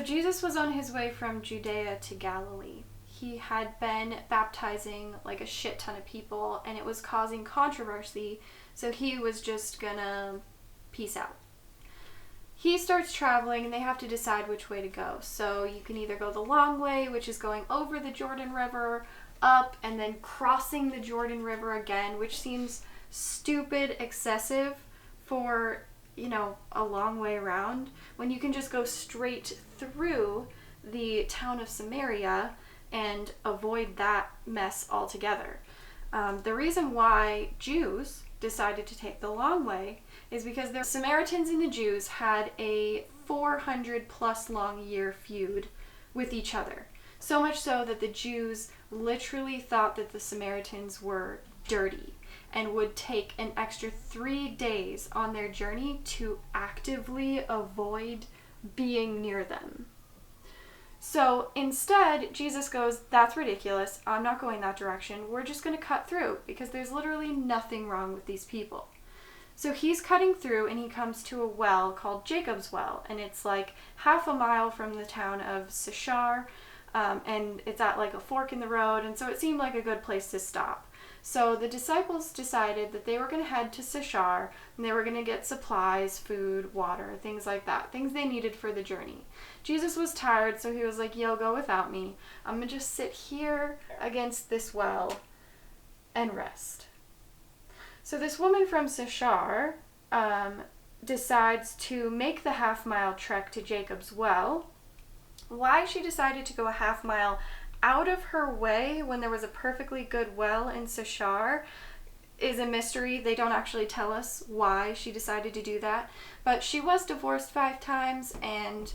Jesus was on his way from Judea to Galilee. He had been baptizing like a shit ton of people, and it was causing controversy, so he was just gonna peace out. He starts traveling, and they have to decide which way to go. So you can either go the long way, which is going over the Jordan River, up, and then crossing the Jordan River again, which seems stupid excessive for, a long way around, when you can just go straight through the town of Samaria and avoid that mess altogether. The reason why Jews decided to take the long way is because the Samaritans and the Jews had a 400 plus long year feud with each other. So much so that the Jews literally thought that the Samaritans were dirty and would take an extra 3 days on their journey to actively avoid being near them. So instead, Jesus goes, that's ridiculous. I'm not going that direction. We're just going to cut through because there's literally nothing wrong with these people. So he's cutting through and he comes to a well called Jacob's Well. And it's like half a mile from the town of Sychar. And it's at like a fork in the road. And so it seemed like a good place to stop. So the disciples decided that they were going to head to Sychar and they were going to get supplies, food, water, things like that, things they needed for the journey. Jesus was tired, so he was like, yo, go without me. I'm going to just sit here against this well and rest. So this woman from Sychar decides to make the half-mile trek to Jacob's Well. Why she decided to go a half mile out of her way when there was a perfectly good well in Sychar is a mystery. They don't actually tell us why she decided to do that. But she was divorced 5 times and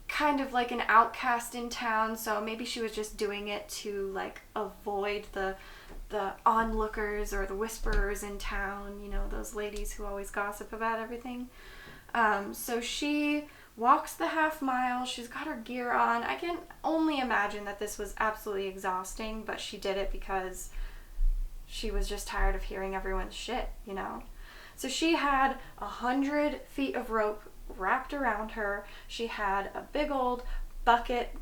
kind of like an outcast in town, so maybe she was just doing it to like avoid the onlookers or the whisperers in town, those ladies who always gossip about everything. So she walks the half mile. She's got her gear on. I can only imagine that this was absolutely exhausting, but she did it because she was just tired of hearing everyone's shit, So she had 100 feet of rope wrapped around her. She had a big old bucket.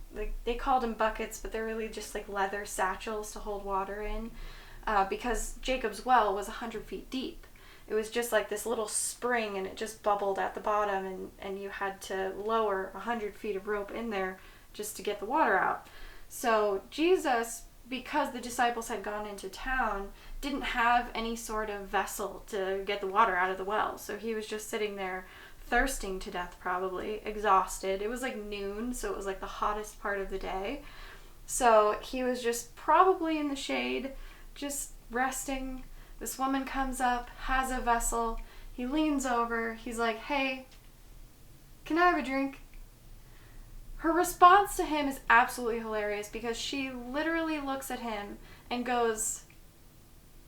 They called them buckets, but they're really just like leather satchels to hold water in, because Jacob's Well was 100 feet deep. It was just like this little spring and it just bubbled at the bottom, and you had to lower 100 feet of rope in there just to get the water out. So Jesus, because the disciples had gone into town, didn't have any sort of vessel to get the water out of the well. So he was just sitting there thirsting to death, probably, exhausted. It was like noon, so it was like the hottest part of the day. So he was just probably in the shade, just resting. This woman comes up, has a vessel. He leans over. He's like, hey, can I have a drink? Her response to him is absolutely hilarious because she literally looks at him and goes,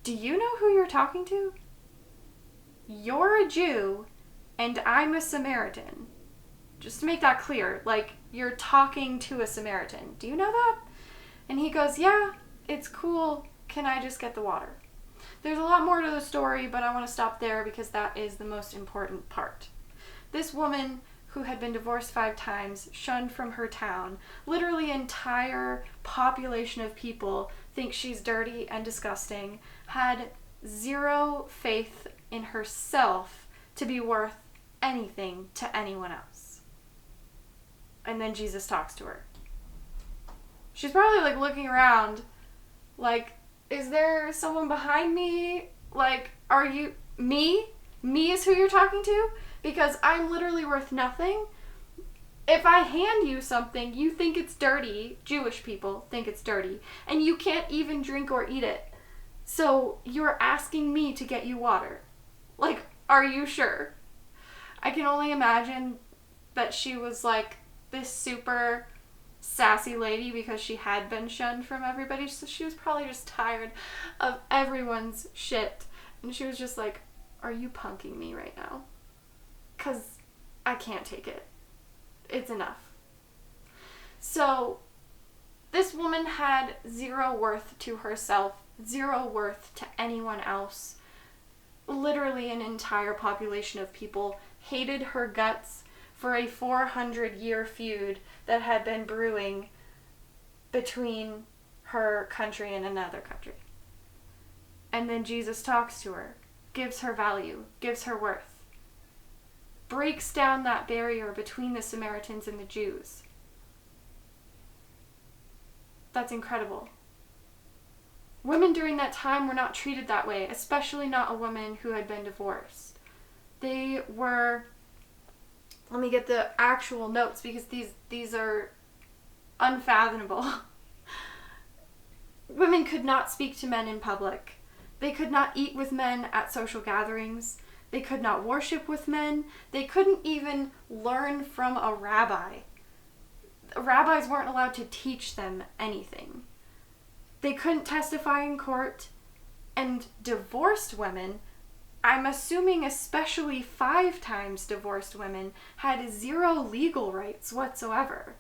do you know who you're talking to? You're a Jew and I'm a Samaritan. Just to make that clear, like, you're talking to a Samaritan. Do you know that? And he goes, yeah, it's cool. Can I just get the water? There's a lot more to the story, but I want to stop there because that is the most important part. This woman who had been divorced 5 times, shunned from her town, literally entire population of people think she's dirty and disgusting, had zero faith in herself to be worth anything to anyone else. And then Jesus talks to her. She's probably like looking around like, is there someone behind me? Like, are you me? Me is who you're talking to? Because I'm literally worth nothing. If I hand you something, you think it's dirty. Jewish people think it's dirty. And you can't even drink or eat it. So you're asking me to get you water. Like, are you sure? I can only imagine that she was like this super sassy lady because she had been shunned from everybody. So she was probably just tired of everyone's shit. And she was just like, are you punking me right now? Because I can't take it. It's enough. So this woman had zero worth to herself, zero worth to anyone else. Literally an entire population of people hated her guts for a 400-year feud that had been brewing between her country and another country. And then Jesus talks to her, gives her value, gives her worth, breaks down that barrier between the Samaritans and the Jews. That's incredible. Women during that time were not treated that way, especially not a woman who had been divorced. They were, let me get the actual notes because these are unfathomable. Women could not speak to men in public. They could not eat with men at social gatherings. They could not worship with men. They couldn't even learn from a rabbi. Rabbis weren't allowed to teach them anything. They couldn't testify in court. And divorced women, I'm assuming especially 5 times divorced women, had 0 legal rights whatsoever.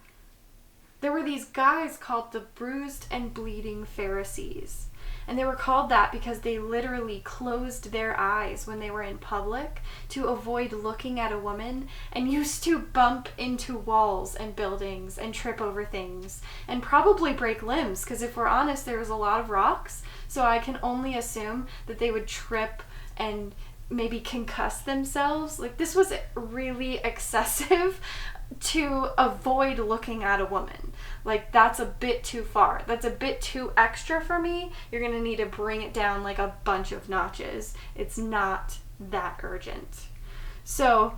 There were these guys called the bruised and bleeding Pharisees. And they were called that because they literally closed their eyes when they were in public to avoid looking at a woman, and used to bump into walls and buildings and trip over things and probably break limbs, because if we're honest, there was a lot of rocks, so I can only assume that they would trip and maybe concuss themselves. Like, this was really excessive to avoid looking at a woman. Like, that's a bit too far. That's a bit too extra for me. You're gonna need to bring it down like a bunch of notches. It's not that urgent. So,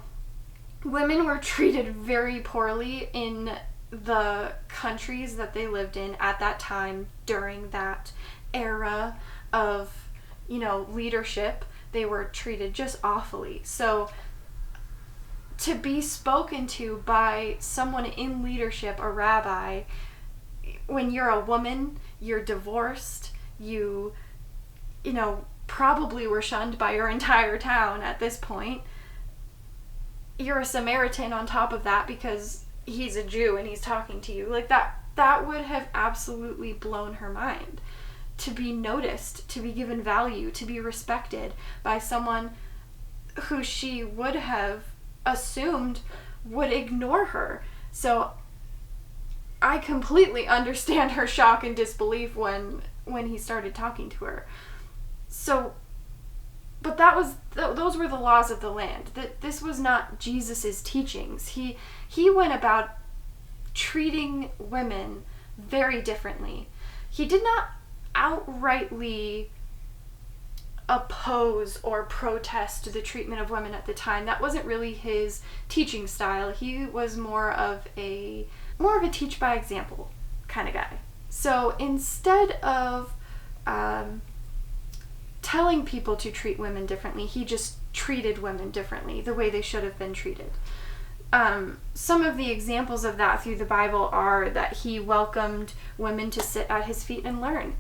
women were treated very poorly in the countries that they lived in at that time, during that era of, leadership. They were treated just awfully. So, to be spoken to by someone in leadership, a rabbi, when you're a woman, you're divorced, you probably were shunned by your entire town at this point. You're a Samaritan on top of that because he's a Jew and he's talking to you. Like, that would have absolutely blown her mind. To be noticed, to be given value, to be respected by someone who she would have assumed would ignore her. So I completely understand her shock and disbelief when he started talking to her. So, but those were the laws of the land. That this was not Jesus's teachings. He went about treating women very differently. He did not outrightly oppose or protest the treatment of women at the time. That wasn't really his teaching style. He was more of a teach by example kind of guy. So instead of telling people to treat women differently, he just treated women differently, the way they should have been treated. Some of the examples of that through the Bible are that he welcomed women to sit at his feet and learn,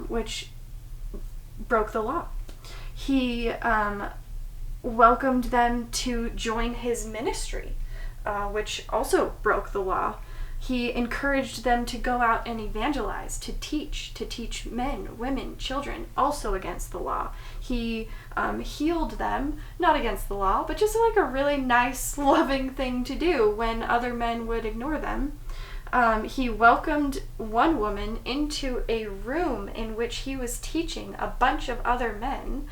which broke the law. He welcomed them to join his ministry, which also broke the law. He encouraged them to go out and evangelize, to teach men, women, children, also against the law. He healed them, not against the law, but just like a really nice, loving thing to do when other men would ignore them. He welcomed one woman into a room in which he was teaching a bunch of other men,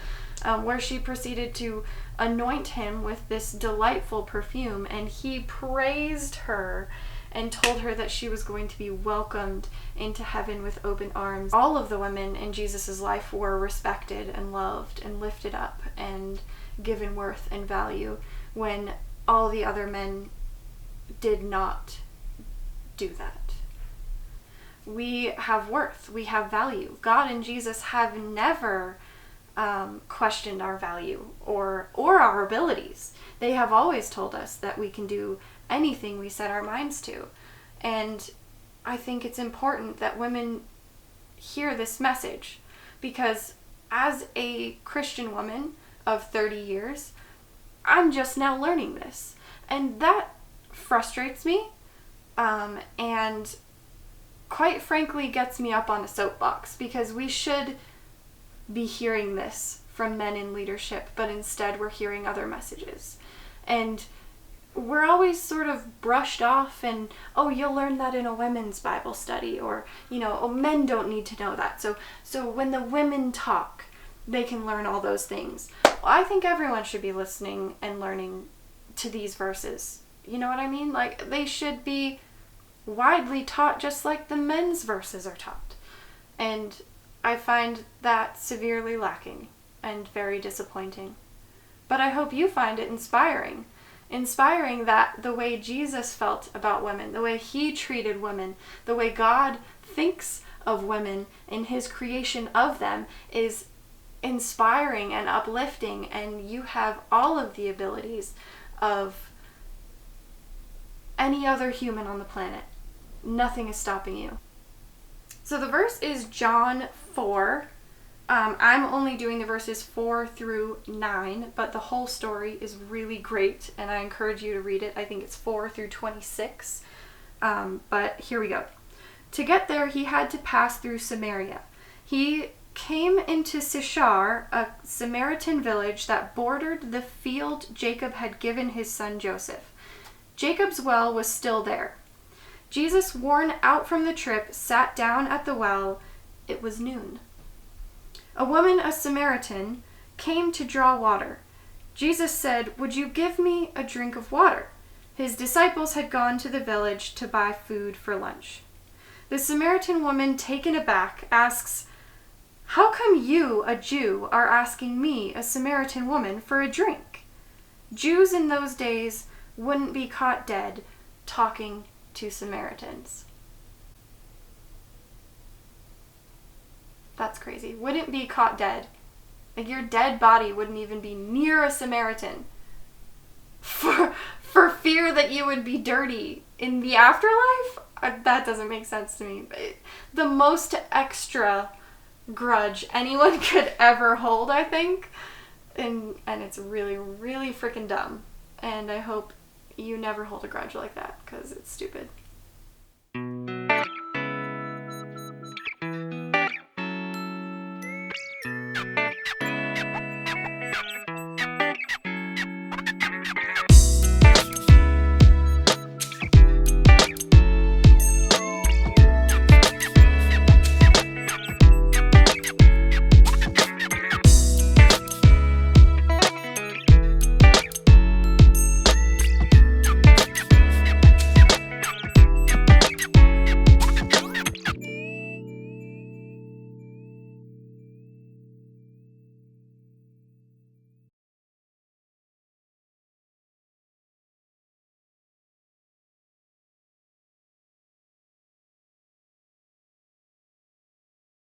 where she proceeded to anoint him with this delightful perfume, and he praised her and told her that she was going to be welcomed into heaven with open arms. All of the women in Jesus' life were respected and loved and lifted up and given worth and value, when all the other men did not do that. We have worth. We have value. God and Jesus have never questioned our value or our abilities. They have always told us that we can do anything we set our minds to. And I think it's important that women hear this message, because as a Christian woman of 30 years, I'm just now learning this. And that frustrates me, and quite frankly gets me up on a soapbox, because we should be hearing this from men in leadership, but instead we're hearing other messages. And we're always sort of brushed off and, oh, you'll learn that in a women's Bible study, or, oh, men don't need to know that. So when the women talk, they can learn all those things. Well, I think everyone should be listening and learning to these verses. You know what I mean? Like, they should be widely taught just like the men's verses are taught. And I find that severely lacking and very disappointing. But I hope you find it inspiring. Inspiring that the way Jesus felt about women, the way he treated women, the way God thinks of women in his creation of them is inspiring and uplifting, and you have all of the abilities of any other human on the planet. Nothing is stopping you. So the verse is John 4. I'm only doing the verses 4 through 9, but the whole story is really great, and I encourage you to read it. I think it's 4 through 26. But here we go. To get there, he had to pass through Samaria. He came into Sychar, a Samaritan village that bordered the field Jacob had given his son Joseph. Jacob's well was still there. Jesus, worn out from the trip, sat down at the well. It was noon. A woman, a Samaritan, came to draw water. Jesus said, "Would you give me a drink of water?" His disciples had gone to the village to buy food for lunch. The Samaritan woman, taken aback, asks, "How come you, a Jew, are asking me, a Samaritan woman, for a drink?" Jews in those days wouldn't be caught dead talking to Samaritans. That's crazy. Wouldn't be caught dead. Like, your dead body wouldn't even be near a Samaritan for fear that you would be dirty in the afterlife? That doesn't make sense to me. The most extra grudge anyone could ever hold, I think. And it's really, really freaking dumb. And I hope you never hold a grudge like that, because it's stupid.